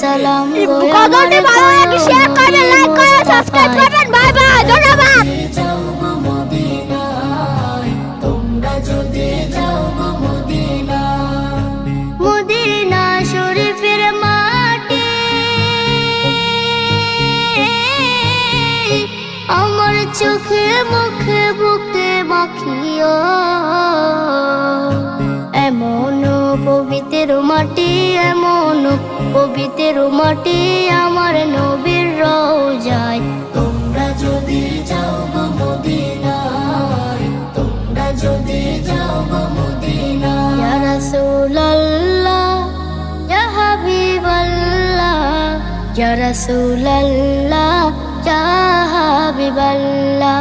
সালাম গো কতটি ভালো লাগে শেয়ার করবেন, লাইক করবেন, সাবস্ক্রাইব করবেন। বাই বাই, ধন্যবাদ। যাও গো মদিনায়, তোমরা যদি যাও গো মদিনায়, মদিনা শরীফের মাটি আমার চোখে মুখে বুকে মাখিও, এমন পবিত্র মাটি, এমন পবিত্র মাটি আমার নবীর রওজায়। তোমরা যদি যাও গো মদিনায়, তোমরা যদি যাও গো মদিনায়, ইয়া রাসূলুল্লাহ ইয়া হাবিবাল্লাহ, ইয়া রাসূলুল্লাহ ইয়া হাবিবাল্লাহ।